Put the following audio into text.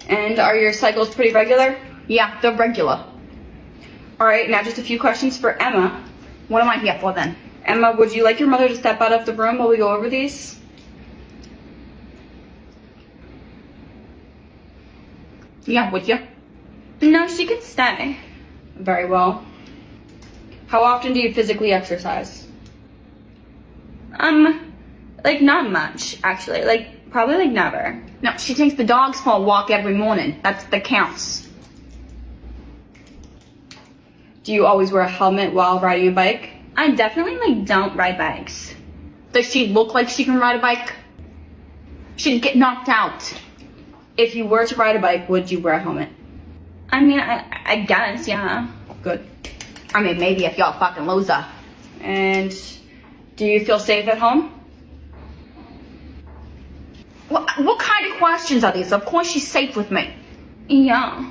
And are your cycles pretty regular? Yeah, they're regular. All right, now just a few questions for Emma. What am I here for then? Emma, would you like your mother to step out of the room while we go over these? Yeah, would you? No, she could stay. Very well. How often do you physically exercise? Like not much, actually. Like, probably like never. No, she takes the dogs for a walk every morning. That counts. Do you always wear a helmet while riding a bike? I definitely like don't ride bikes. Does she look like she can ride a bike? She'd get knocked out. If you were to ride a bike, would you wear a helmet? I mean, I guess, yeah. Good. I mean, maybe if you're a fucking loser. And do you feel safe at home? What kind of questions are these? Of course she's safe with me. Yeah.